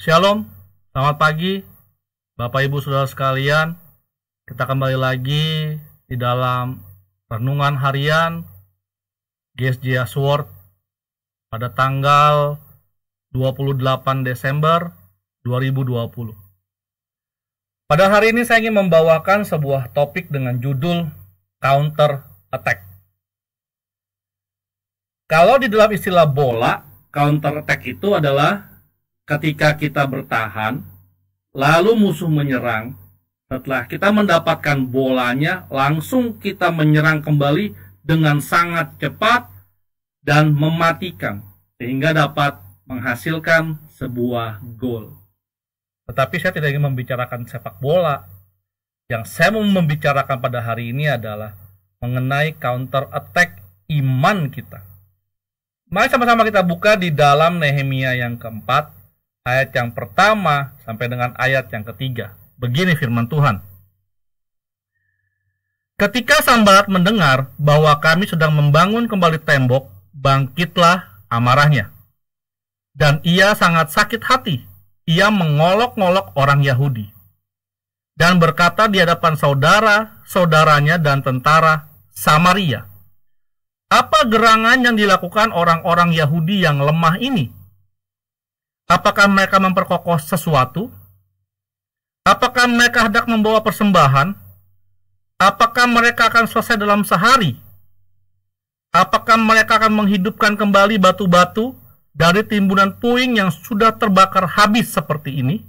Shalom, selamat pagi Bapak Ibu Saudara sekalian. Kita kembali lagi di dalam renungan harian GSJ Asword pada tanggal 28 Desember 2020. Pada hari ini saya ingin membawakan sebuah topik dengan judul Counter Attack. Kalau di dalam istilah bola, counter attack itu adalah ketika kita bertahan, lalu musuh menyerang. Setelah kita mendapatkan bolanya, langsung kita menyerang kembali dengan sangat cepat dan mematikan, sehingga dapat menghasilkan sebuah gol. Tetapi saya tidak ingin membicarakan sepak bola. Yang saya mau membicarakan pada hari ini adalah mengenai counter attack iman kita. Mari sama-sama kita buka di dalam Nehemia yang keempat, ayat yang pertama sampai dengan ayat yang ketiga. Begini firman Tuhan. Ketika Sanballat mendengar bahwa kami sedang membangun kembali tembok, bangkitlah amarahnya. Dan ia sangat sakit hati. Ia mengolok-ngolok orang Yahudi. Dan berkata di hadapan saudara-saudaranya dan tentara Samaria, apa gerangan yang dilakukan orang-orang Yahudi yang lemah ini? Apakah mereka memperkokoh sesuatu? Apakah mereka hendak membawa persembahan? Apakah mereka akan selesai dalam sehari? Apakah mereka akan menghidupkan kembali batu-batu dari timbunan puing yang sudah terbakar habis seperti ini?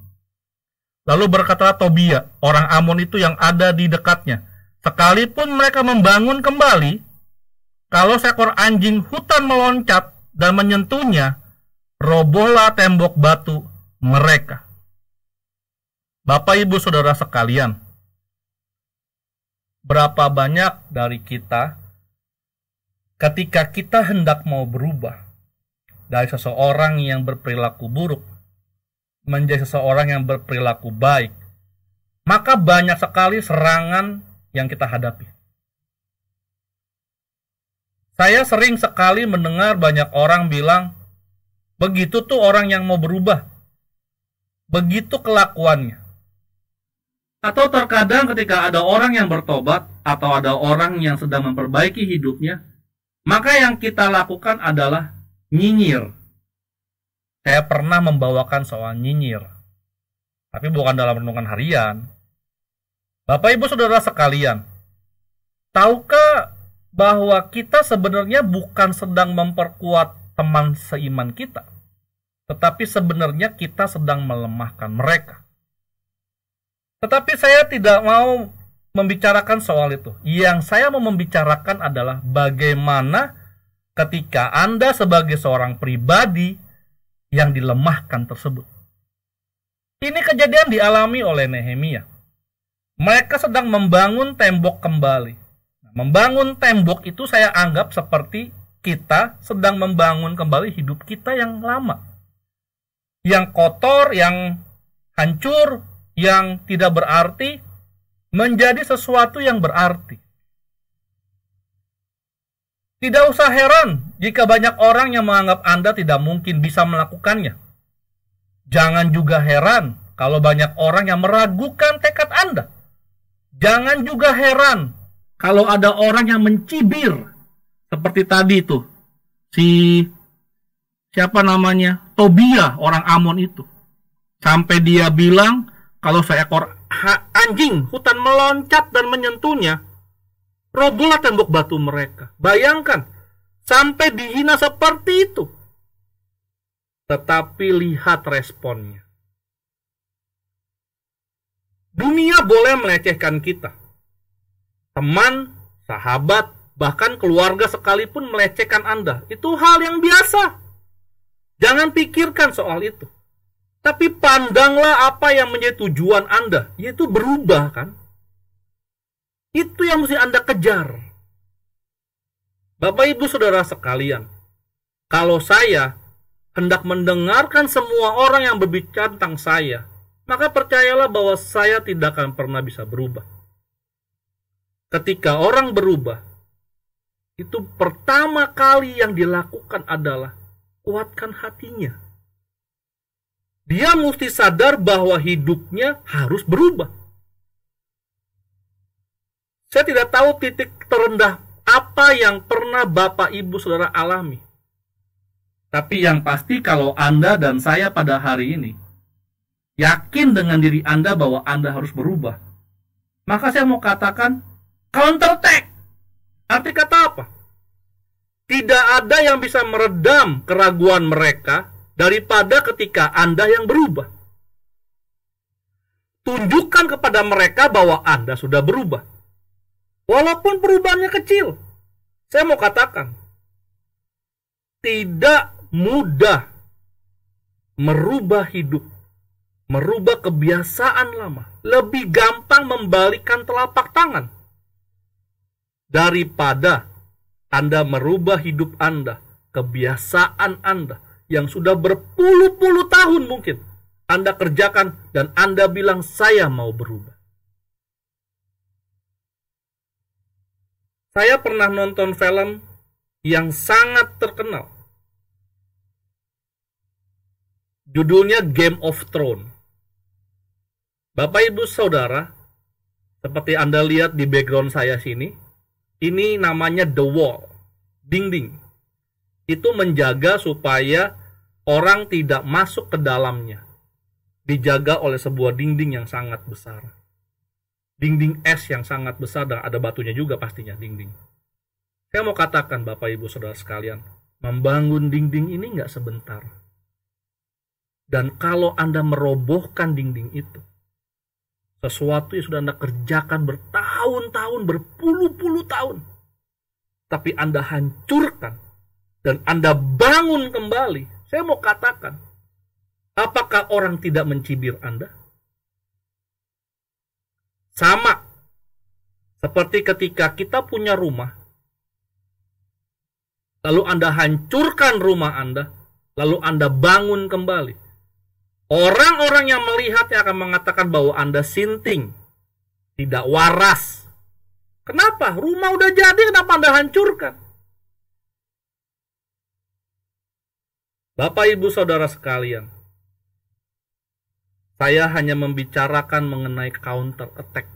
Lalu berkatalah Tobia, orang Amon itu yang ada di dekatnya, sekalipun mereka membangun kembali, kalau seekor anjing hutan meloncat dan menyentuhnya, robohlah tembok batu mereka. Bapak Ibu Saudara sekalian, berapa banyak dari kita ketika kita hendak mau berubah dari seseorang yang berperilaku buruk menjadi seseorang yang berperilaku baik, maka banyak sekali serangan yang kita hadapi. Saya sering sekali mendengar banyak orang bilang, begitu tuh orang yang mau berubah. Begitu kelakuannya. Atau terkadang ketika ada orang yang bertobat, atau ada orang yang sedang memperbaiki hidupnya, maka yang kita lakukan adalah nyinyir. Saya pernah membawakan soal nyinyir, tapi bukan dalam renungan harian. Bapak Ibu Saudara sekalian, tahukah bahwa kita sebenarnya bukan sedang memperkuat teman seiman kita, tetapi sebenarnya kita sedang melemahkan mereka. Tetapi saya tidak mau membicarakan soal itu. Yang saya mau membicarakan adalah bagaimana ketika Anda sebagai seorang pribadi yang dilemahkan tersebut. Ini kejadian dialami oleh Nehemia. Mereka sedang membangun tembok kembali. Membangun tembok itu saya anggap seperti kita sedang membangun kembali hidup kita yang lama. Yang kotor, yang hancur, yang tidak berarti, menjadi sesuatu yang berarti. Tidak usah heran jika banyak orang yang menganggap Anda tidak mungkin bisa melakukannya. Jangan juga heran kalau banyak orang yang meragukan tekad Anda. Jangan juga heran kalau ada orang yang mencibir. Seperti tadi itu. Siapa namanya? Tobia, orang Amon itu. Sampai dia bilang, kalau seekor anjing hutan meloncat dan menyentuhnya, robohlah tembok batu mereka. Bayangkan, sampai dihina seperti itu. Tetapi lihat responnya. Dunia boleh melecehkan kita. Teman, sahabat, bahkan keluarga sekalipun melecehkan Anda. Itu hal yang biasa. Jangan pikirkan soal itu. Tapi pandanglah apa yang menjadi tujuan Anda, yaitu berubah, kan? Itu yang mesti Anda kejar. Bapak Ibu Saudara sekalian, kalau saya hendak mendengarkan semua orang yang berbicara tentang saya, maka percayalah bahwa saya tidak akan pernah bisa berubah. Ketika orang berubah, itu pertama kali yang dilakukan adalah kuatkan hatinya. Dia mesti sadar bahwa hidupnya harus berubah. Saya tidak tahu titik terendah apa yang pernah Bapak Ibu Saudara alami. Tapi yang pasti kalau Anda dan saya pada hari ini yakin dengan diri Anda bahwa Anda harus berubah, maka saya mau katakan counter attack. Arti kata apa? Tidak ada yang bisa meredam keraguan mereka daripada ketika Anda yang berubah. Tunjukkan kepada mereka bahwa Anda sudah berubah. Walaupun perubahannya kecil. Saya mau katakan, tidak mudah merubah hidup, merubah kebiasaan lama. Lebih gampang membalikan telapak tangan daripada Anda merubah hidup Anda, kebiasaan Anda yang sudah berpuluh-puluh tahun mungkin Anda kerjakan dan Anda bilang saya mau berubah. Saya pernah nonton film yang sangat terkenal. Judulnya Game of Thrones. Bapak Ibu Saudara, seperti Anda lihat di background saya sini, ini namanya The Wall, dinding. Itu menjaga supaya orang tidak masuk ke dalamnya. Dijaga oleh sebuah dinding yang sangat besar. Dinding es yang sangat besar dan ada batunya juga pastinya dinding. Saya mau katakan Bapak Ibu Saudara sekalian, membangun dinding ini nggak sebentar. Dan kalau Anda merobohkan dinding itu, sesuatu yang sudah Anda kerjakan bertahun-tahun, berpuluh-puluh tahun, tapi Anda hancurkan dan Anda bangun kembali, saya mau katakan, apakah orang tidak mencibir Anda? Sama seperti ketika kita punya rumah, lalu Anda hancurkan rumah Anda, lalu Anda bangun kembali. Orang-orang yang melihatnya akan mengatakan bahwa Anda sinting, tidak waras. Kenapa? Rumah udah jadi, kenapa Anda hancurkan? Bapak Ibu Saudara sekalian, saya hanya membicarakan mengenai counter attack.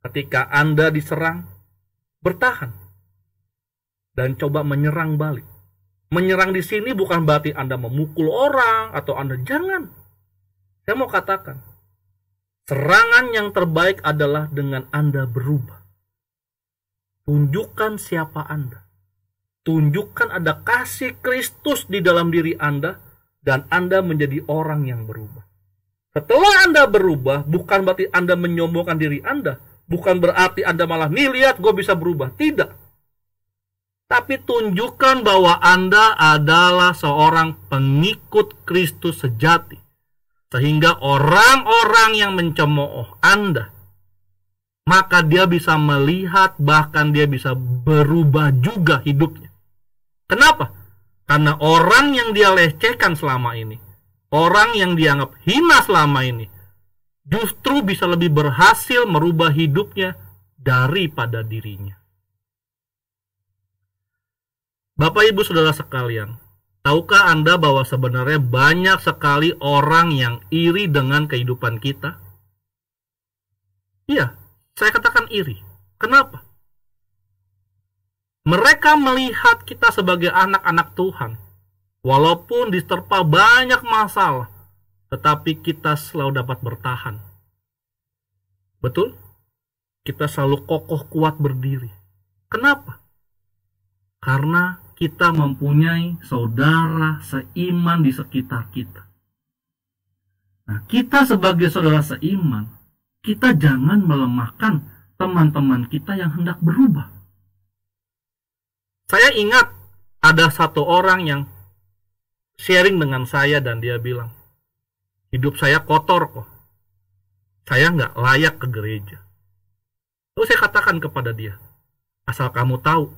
Ketika Anda diserang, bertahan dan coba menyerang balik. Menyerang di sini bukan berarti Anda memukul orang atau Anda jangan. Saya mau katakan, serangan yang terbaik adalah dengan Anda berubah. Tunjukkan siapa Anda. Tunjukkan ada kasih Kristus di dalam diri Anda. Dan Anda menjadi orang yang berubah. Setelah Anda berubah, bukan berarti Anda menyombongkan diri Anda. Bukan berarti Anda malah, nih lihat gue bisa berubah. Tidak. Tapi tunjukkan bahwa Anda adalah seorang pengikut Kristus sejati. Sehingga orang-orang yang mencemooh Anda, maka dia bisa melihat, bahkan dia bisa berubah juga hidupnya. Kenapa? Karena orang yang dia lecehkan selama ini, orang yang dianggap hina selama ini, justru bisa lebih berhasil merubah hidupnya daripada dirinya. Bapak Ibu Saudara sekalian, tahukah Anda bahwa sebenarnya banyak sekali orang yang iri dengan kehidupan kita? Iya, saya katakan iri. Kenapa? Mereka melihat kita sebagai anak-anak Tuhan. Walaupun diterpa banyak masalah, tetapi kita selalu dapat bertahan. Betul? Kita selalu kokoh kuat berdiri. Kenapa? Karena kita mempunyai saudara seiman di sekitar kita. Nah, kita sebagai saudara seiman, kita jangan melemahkan teman-teman kita yang hendak berubah. Saya ingat ada satu orang yang sharing dengan saya dan dia bilang, hidup saya kotor kok. Saya nggak layak ke gereja. Lalu saya katakan kepada dia, asal kamu tahu,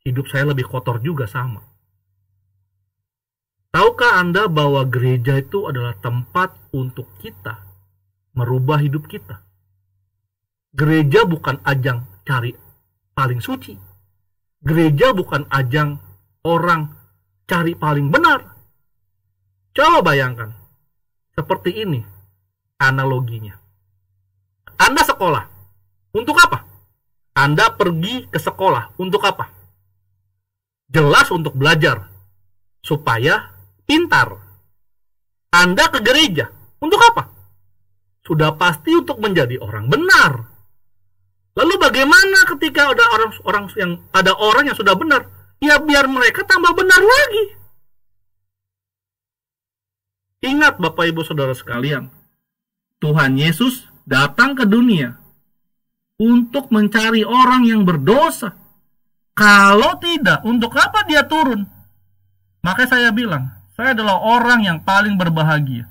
hidup saya lebih kotor juga sama. Tahukah Anda bahwa gereja itu adalah tempat untuk kita merubah hidup kita? Gereja bukan ajang cari paling suci. Gereja bukan ajang orang cari paling benar. Coba bayangkan, seperti ini analoginya. Anda sekolah, untuk apa? Anda pergi ke sekolah, untuk apa? Jelas untuk belajar, supaya pintar. Anda ke gereja, untuk apa? Sudah pasti untuk menjadi orang benar. Lalu bagaimana ketika ada orang yang sudah benar? Ya biar mereka tambah benar lagi. Ingat Bapak Ibu Saudara sekalian, Tuhan Yesus datang ke dunia untuk mencari orang yang berdosa. Kalau tidak, untuk apa dia turun? Maka saya bilang, saya adalah orang yang paling berbahagia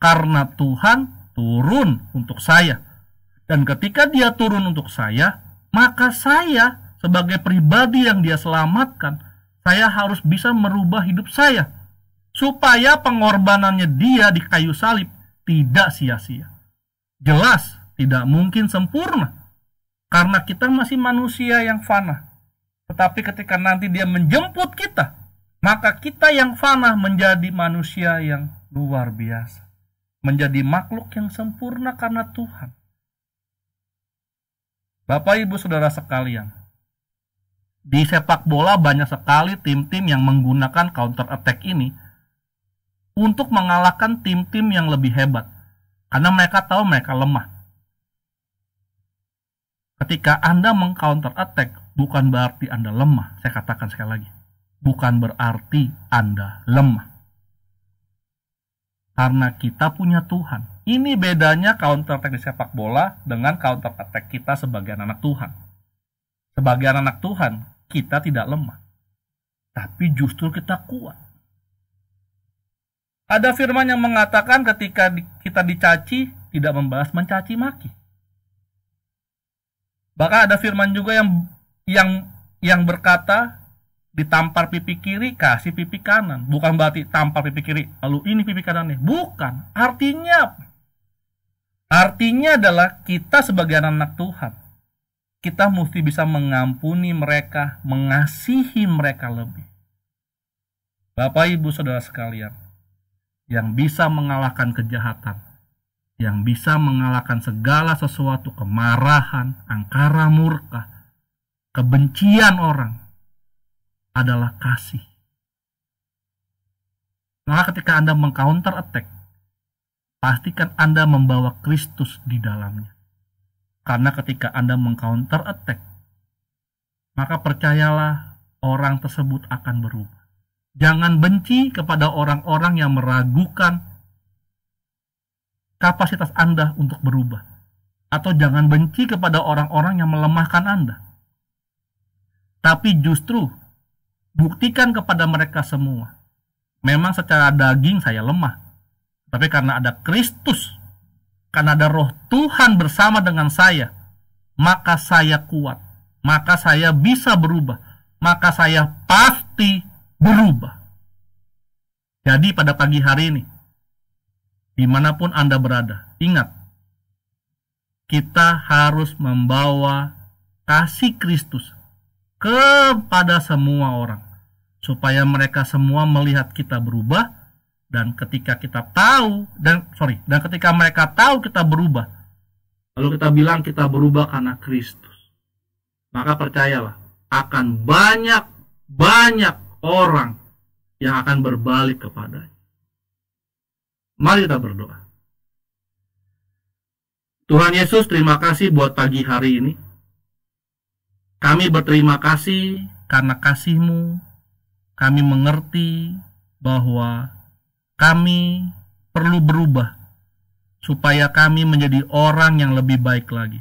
karena Tuhan turun untuk saya. Dan ketika dia turun untuk saya, maka saya sebagai pribadi yang dia selamatkan, saya harus bisa merubah hidup saya supaya pengorbanannya dia di kayu salib tidak sia-sia. Jelas tidak mungkin sempurna karena kita masih manusia yang fana. Tetapi ketika nanti dia menjemput kita, maka kita yang fana menjadi manusia yang luar biasa, menjadi makhluk yang sempurna karena Tuhan. Bapak Ibu Saudara sekalian, di sepak bola banyak sekali tim-tim yang menggunakan counter attack ini untuk mengalahkan tim-tim yang lebih hebat, karena mereka tahu mereka lemah. Ketika Anda meng-counter attack, bukan berarti Anda lemah. Saya katakan sekali lagi, bukan berarti Anda lemah. Karena kita punya Tuhan. Ini bedanya counter attack di sepak bola dengan counter attack kita sebagai anak Tuhan. Sebagai anak Tuhan, kita tidak lemah, tapi justru kita kuat. Ada firman yang mengatakan ketika kita dicaci, tidak membalas mencaci maki. Bahkan ada firman juga yang berkata, ditampar pipi kiri, kasih pipi kanan. Bukan berarti tampar pipi kiri, lalu ini pipi kanannya. Bukan. Artinya adalah kita sebagai anak Tuhan, kita mesti bisa mengampuni mereka, mengasihi mereka lebih. Bapak Ibu Saudara sekalian, yang bisa mengalahkan kejahatan, yang bisa mengalahkan segala sesuatu, kemarahan, angkara murka, kebencian orang, adalah kasih. Maka ketika Anda meng-counter attack, pastikan Anda membawa Kristus di dalamnya. Karena ketika Anda meng-counter attack, maka percayalah orang tersebut akan berubah. Jangan benci kepada orang-orang yang meragukan kapasitas Anda untuk berubah. Atau jangan benci kepada orang-orang yang melemahkan Anda. Tapi justru buktikan kepada mereka semua, memang secara daging saya lemah, tapi karena ada Kristus, karena ada Roh Tuhan bersama dengan saya, maka saya kuat, maka saya bisa berubah, maka saya pasti berubah. Jadi pada pagi hari ini, dimanapun Anda berada, ingat, kita harus membawa kasih Kristus kepada semua orang, supaya mereka semua melihat kita berubah. Dan ketika ketika mereka tahu kita berubah, lalu kita bilang kita berubah karena Kristus, maka percayalah, akan banyak orang yang akan berbalik kepadanya. Mari kita berdoa. Tuhan Yesus, terima kasih buat pagi hari ini. Kami berterima kasih karena kasih-Mu. Kami mengerti bahwa kami perlu berubah supaya kami menjadi orang yang lebih baik lagi.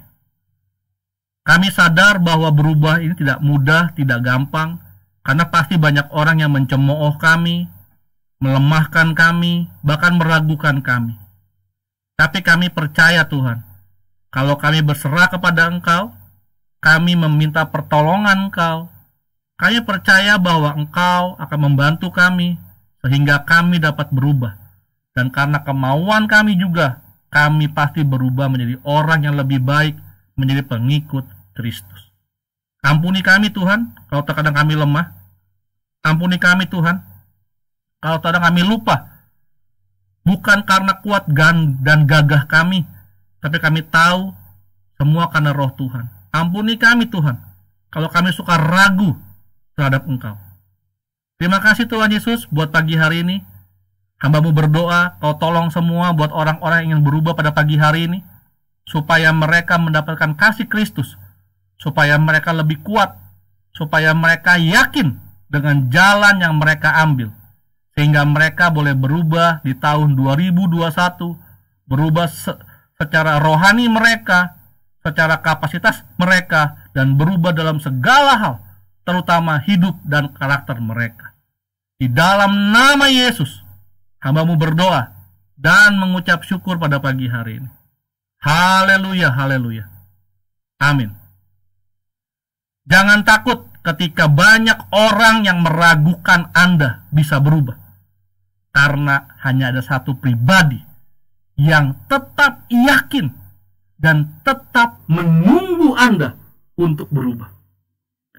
Kami sadar bahwa berubah ini tidak mudah, tidak gampang, karena pasti banyak orang yang mencemooh kami, melemahkan kami, bahkan meragukan kami. Tapi kami percaya Tuhan, kalau kami berserah kepada Engkau, kami meminta pertolongan Engkau, kami percaya bahwa Engkau akan membantu kami, sehingga kami dapat berubah. Dan karena kemauan kami juga, kami pasti berubah menjadi orang yang lebih baik, menjadi pengikut Kristus. Ampuni kami Tuhan, kalau terkadang kami lemah. Ampuni kami Tuhan, kalau terkadang kami lupa bukan karena kuat dan gagah kami, tapi kami tahu semua karena Roh Tuhan. Ampuni kami Tuhan, kalau kami suka ragu terhadap Engkau. Terima kasih Tuhan Yesus buat pagi hari ini. Hamba-Mu berdoa, Kau tolong semua buat orang-orang yang ingin berubah pada pagi hari ini, supaya mereka mendapatkan kasih Kristus, supaya mereka lebih kuat, supaya mereka yakin dengan jalan yang mereka ambil, sehingga mereka boleh berubah di tahun 2021, berubah secara rohani mereka, secara kapasitas mereka, dan berubah dalam segala hal, terutama hidup dan karakter mereka. Di dalam nama Yesus, hamba-Mu berdoa dan mengucap syukur pada pagi hari ini. Haleluya, haleluya. Amin. Jangan takut ketika banyak orang yang meragukan Anda bisa berubah. Karena hanya ada satu pribadi yang tetap yakin dan tetap menunggu Anda untuk berubah,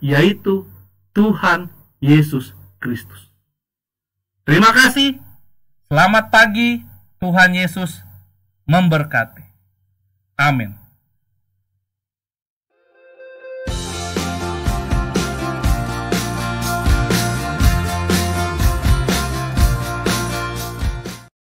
yaitu Tuhan Yesus Kristus. Terima kasih. Selamat pagi. Tuhan Yesus memberkati. Amin.